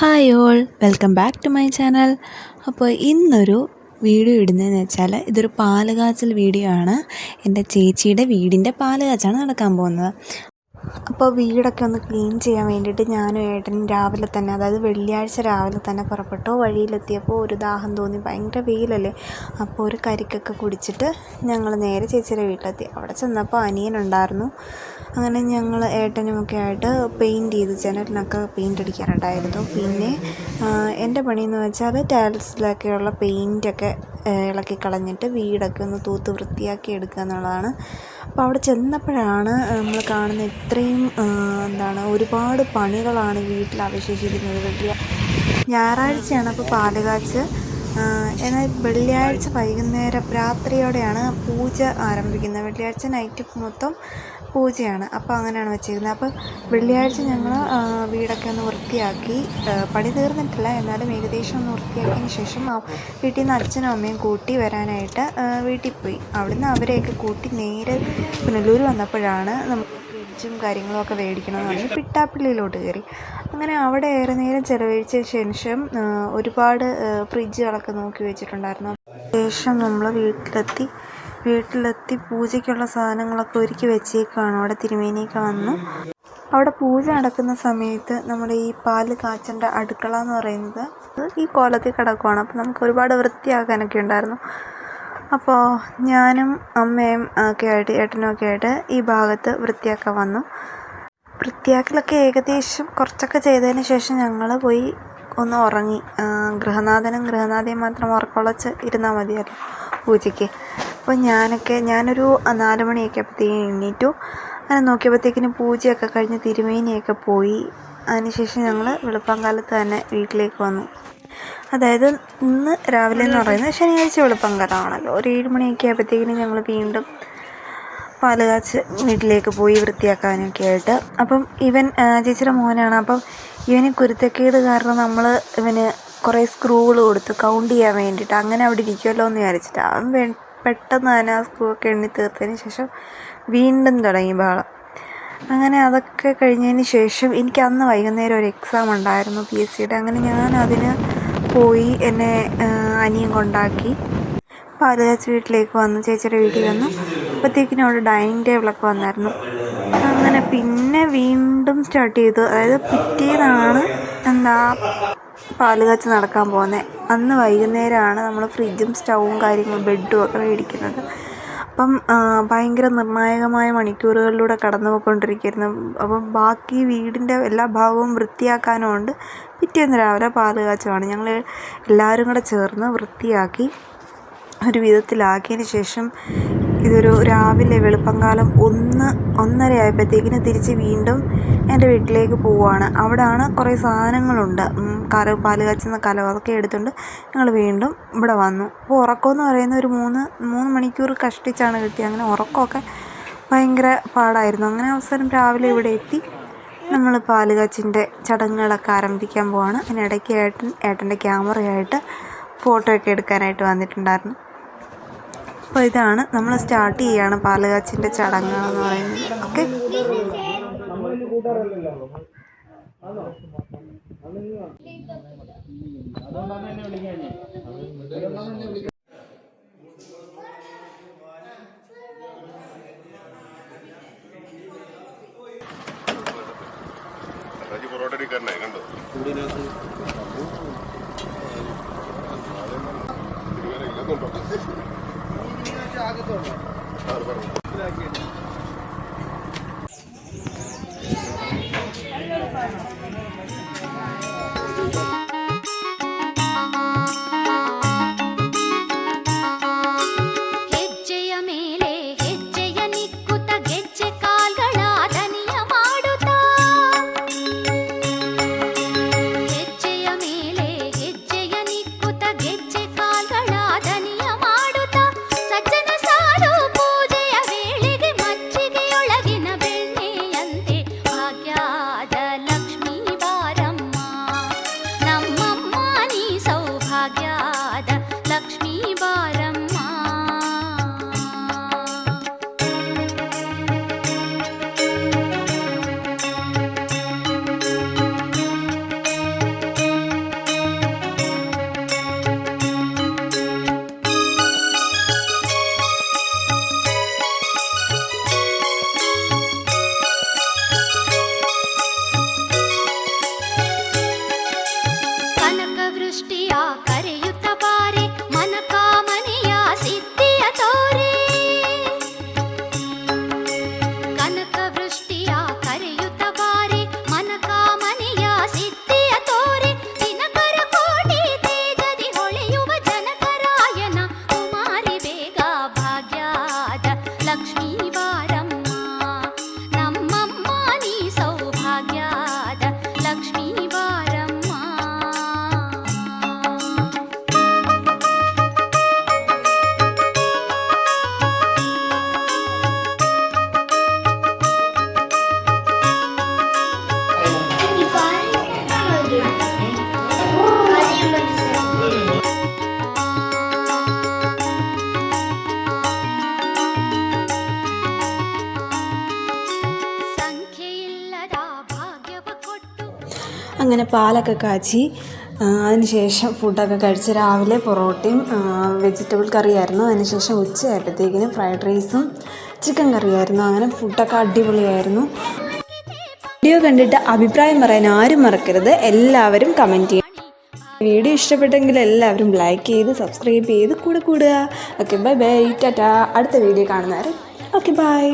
Hi all, welcome back to my channel. അപ്പോൾ ഇന്നൊരു video ഇടുന്നതെന്ന് വെച്ചാൽ ഇതൊരു പാല് കാച്ചൽ വീഡിയോ ആണ്. എൻ്റെ ചേച്ചിയുടെ വീടിൻ്റെ പാല് കാച്ചാണ് നടക്കാൻ പോകുന്നത്. അപ്പോൾ വീടൊക്കെ ഒന്ന് ക്ലീൻ ചെയ്യാൻ വേണ്ടിയിട്ട് ഞാനും ഏട്ടനും രാവിലെ തന്നെ, അതായത് വെള്ളിയാഴ്ച രാവിലെ തന്നെ പുറപ്പെട്ടു. വഴിയിലെത്തിയപ്പോൾ ഒരു ദാഹം തോന്നി, ഭയങ്കര വെയിലല്ലേ. അപ്പോൾ ഒരു കരിക്കൊക്കെ കുടിച്ചിട്ട് ഞങ്ങൾ നേരെ ചേച്ചിയുടെ വീട്ടിലെത്തി. അവിടെ ചെന്നപ്പോൾ അനിയനുണ്ടായിരുന്നു. അങ്ങനെ ഞങ്ങൾ ഏട്ടനുമൊക്കെ ആയിട്ട് പെയിൻറ്റ് ചെയ്ത്, ജനലിനൊക്കെ പെയിൻ്റ് അടിക്കാനുണ്ടായിരുന്നു. പിന്നെ എൻ്റെ പണിയെന്ന് വെച്ചാൽ ടൈൽസിലൊക്കെയുള്ള പെയിൻറ്റൊക്കെ ഇളക്കി കളഞ്ഞിട്ട് വീടൊക്കെ ഒന്ന് തൂത്ത് വൃത്തിയാക്കി എടുക്കുക എന്നുള്ളതാണ്. അപ്പോൾ അവിടെ ചെന്നപ്പോഴാണ് നമ്മൾ കാണുന്ന ഇത്രയും ഒരുപാട് പണികളാണ് വീട്ടിൽ അവശേഷിക്കുന്നത്. ഞായറാഴ്ചയാണ് അപ്പോൾ പാല് കാച്ച്. എന്നാൽ വെള്ളിയാഴ്ച വൈകുന്നേരം രാത്രിയോടെയാണ് പൂജ ആരംഭിക്കുന്നത്. വെള്ളിയാഴ്ച നൈറ്റ് മൊത്തം പൂജയാണ്. അപ്പോൾ അങ്ങനെയാണ് വെച്ചിരിക്കുന്നത്. അപ്പോൾ വെള്ളിയാഴ്ച ഞങ്ങൾ വീടൊക്കെ ഒന്ന് വൃത്തിയാക്കി, പണി തീർന്നിട്ടില്ല എന്നാലും ഏകദേശം ഒന്ന് വൃത്തിയാക്കിയതിന് ശേഷം വീട്ടിൽ നിന്ന് അച്ഛനും അമ്മയും കൂട്ടി വരാനായിട്ട് വീട്ടിൽ പോയി. അവിടുന്ന് അവരെയൊക്കെ കൂട്ടി നേരെ പുനലൂർ വന്നപ്പോഴാണ് നമുക്ക് ഫ്രിഡ്ജും കാര്യങ്ങളൊക്കെ മേടിക്കണമെന്ന് പറഞ്ഞ് പിട്ടാപ്പിള്ളിയിലോട്ട് കയറി. അങ്ങനെ അവിടെ ഏറെ നേരം ചിലവഴിച്ച ശേഷം ഒരുപാട് ഫ്രിഡ്ജുകളൊക്കെ നോക്കി വെച്ചിട്ടുണ്ടായിരുന്നു. ശേഷം നമ്മൾ വീട്ടിലെത്തി പൂജയ്ക്കുള്ള സാധനങ്ങളൊക്കെ ഒരുക്കി വെച്ചേക്കാണ്. അവിടെ തിരുമേനിയൊക്കെ വന്നു. അവിടെ പൂജ നടക്കുന്ന സമയത്ത് നമ്മുടെ ഈ പാല് കാച്ചേണ്ട അടുക്കള എന്ന് പറയുന്നത് ഈ കോലത്തിൽ കിടക്കുവാണ്. അപ്പോൾ നമുക്ക് ഒരുപാട് വൃത്തിയാക്കാനൊക്കെ ഉണ്ടായിരുന്നു. അപ്പോൾ ഞാനും അമ്മയും ഒക്കെ ആയിട്ട് ഏട്ടനും ഒക്കെ ആയിട്ട് ഈ ഭാഗത്ത് വൃത്തിയാക്കാൻ വന്നു. വൃത്തിയാക്കലൊക്കെ ഏകദേശം കുറച്ചൊക്കെ ചെയ്തതിന് ശേഷം ഞങ്ങൾ പോയി ഒന്ന് ഉറങ്ങി. ഗൃഹനാഥയും മാത്രം ഉറക്കൊളച്ച് ഇരുന്നാൽ മതിയല്ലോ പൂജയ്ക്ക്. അപ്പോൾ ഞാനൊരു 4 മണിയൊക്കെ ആയപ്പോഴത്തേക്കും എണീറ്റു. അങ്ങനെ നോക്കിയപ്പോഴത്തേക്കിനും പൂജയൊക്കെ കഴിഞ്ഞ് തിരുമേനിയൊക്കെ പോയി. അതിനുശേഷം ഞങ്ങൾ വെളുപ്പാങ്കാലത്ത് തന്നെ വീട്ടിലേക്ക് വന്നു. അതായത് ഇന്ന് രാവിലെ എന്ന് പറയുന്നത് ശനിയാഴ്ച വെളുപ്പാങ്കാലമാണല്ലോ. ഒരു 7 മണിയൊക്കെ ആയപ്പോഴത്തേക്കിനും ഞങ്ങൾ വീണ്ടും പാല് കാച്ച് വീട്ടിലേക്ക് പോയി വൃത്തിയാക്കാനൊക്കെ ആയിട്ട്. അപ്പം ഇവൻ ചേച്ചിയുടെ മോനാണ്. അപ്പം ഇവന് കുരുത്തക്കേട് കാരണം ഇവന് കുറേ സ്ക്രൂകൾ കൊടുത്ത് കൗണ്ട് ചെയ്യാൻ വേണ്ടിയിട്ട്. അങ്ങനെ അവിടെ ഇരിക്കുമല്ലോ എന്ന് വിചാരിച്ചിട്ട് അവൻ പെട്ടെന്ന് തന്നെ ആ സ്ക്രൂ ഒക്കെ എണ്ണി തീർത്തതിന് ശേഷം വീണ്ടും തുടങ്ങി ബഹളം. അങ്ങനെ അതൊക്കെ കഴിഞ്ഞതിന് ശേഷം എനിക്ക് അന്ന് വൈകുന്നേരം ഒരു എക്സാം ഉണ്ടായിരുന്നു PSCയുടെ. അങ്ങനെ ഞാൻ അതിന് പോയി. എന്നെ അനിയൻ കൊണ്ടാക്കി പാല് കാച്ച് വീട്ടിലേക്ക് വന്നു. ചേച്ചിയുടെ വീട്ടിൽ വന്നു. അപ്പോഴത്തേക്കിനും അവിടെ ഡൈനിങ് ടേബിളൊക്കെ വന്നായിരുന്നു. അങ്ങനെ പിന്നെ വീണ്ടും സ്റ്റാർട്ട് ചെയ്തു. അതായത് പിറ്റേന്നാണ് പാല് കാച്ച് നടക്കാൻ പോകുന്നത്. അന്ന് വൈകുന്നേരമാണ് നമ്മൾ ഫ്രിഡ്ജും സ്റ്റൗവും കാര്യങ്ങളും ബെഡും ഒക്കെ മേടിക്കുന്നത്. അപ്പം ഭയങ്കര നിർണായകമായ മണിക്കൂറുകളിലൂടെ കടന്നു പോയിക്കൊണ്ടിരിക്കുന്നു. അപ്പം ബാക്കി വീടിൻ്റെ എല്ലാ ഭാഗവും വൃത്തിയാക്കാനുമുണ്ട്. പിറ്റേന്ന് രാവിലെ പാല് കാച്ചുമാണ്. ഞങ്ങൾ എല്ലാവരും കൂടെ ചേർന്ന് വൃത്തിയാക്കി ഒരു വിധത്തിലാക്കിയതിന് ശേഷം ഇതൊരു രാവിലെ വെളുപ്പങ്കാലം 1:30 ആയപ്പോഴത്തേക്കിന് തിരിച്ച് വീണ്ടും എൻ്റെ വീട്ടിലേക്ക് പോവുകയാണ്. അവിടെയാണ് കുറേ സാധനങ്ങളുണ്ട്, പാല് കാച്ചുന്ന കലം, അതൊക്കെ എടുത്തുകൊണ്ട് ഞങ്ങൾ വീണ്ടും ഇവിടെ വന്നു. അപ്പോൾ ഉറക്കമെന്ന് പറയുന്ന ഒരു 3 മണിക്കൂർ കഷ്ടിച്ചാണ് കിട്ടിയത്. അങ്ങനെ ഉറക്കമൊക്കെ ഭയങ്കര പാടായിരുന്നു. അങ്ങനെ അവസാനം രാവിലെ ഇവിടെ എത്തി നമ്മൾ പാല് കാച്ചിൻ്റെ ചടങ്ങുകളൊക്കെ ആരംഭിക്കാൻ പോവാണ്. അതിനിടയ്ക്ക് ഏട്ടൻ്റെ ക്യാമറയായിട്ട് ഫോട്ടോ ഒക്കെ എടുക്കാനായിട്ട് വന്നിട്ടുണ്ടായിരുന്നു. അപ്പോൾ ഇതാണ് നമ്മൾ സ്റ്റാർട്ട് ചെയ്യുകയാണ് പാല് കാച്ചിൻ്റെ ചടങ്ങുകളെന്ന് പറയുന്നത്. ഓക്കെ, ಸಜ್ಜನ ಸಾರು ಪೂಜೆಯ ವೇಳೆಗೆ അങ്ങനെ പാലൊക്കെ കാച്ചി അതിനുശേഷം ഫുഡൊക്കെ കഴിച്ച് രാവിലെ പൊറോട്ടയും വെജിറ്റബിൾ കറിയായിരുന്നു. അതിനുശേഷം ഉച്ചയായപ്പോഴത്തേക്കിനും ഫ്രൈഡ് റൈസും ചിക്കൻ കറിയായിരുന്നു. അങ്ങനെ ഫുഡൊക്കെ അടിപൊളിയായിരുന്നു. വീഡിയോ കണ്ടിട്ട് അഭിപ്രായം പറയാൻ ആരും മറക്കരുത്. എല്ലാവരും കമൻറ്റ് ചെയ്യുക. വീഡിയോ ഇഷ്ടപ്പെട്ടെങ്കിൽ എല്ലാവരും ലൈക്ക് ചെയ്ത് സബ്സ്ക്രൈബ് ചെയ്ത് കൂടെ കൂടുക. Okay bye bye Tata. അടുത്ത വീഡിയോ കാണുന്നവരെ ഓക്കെ ബൈ.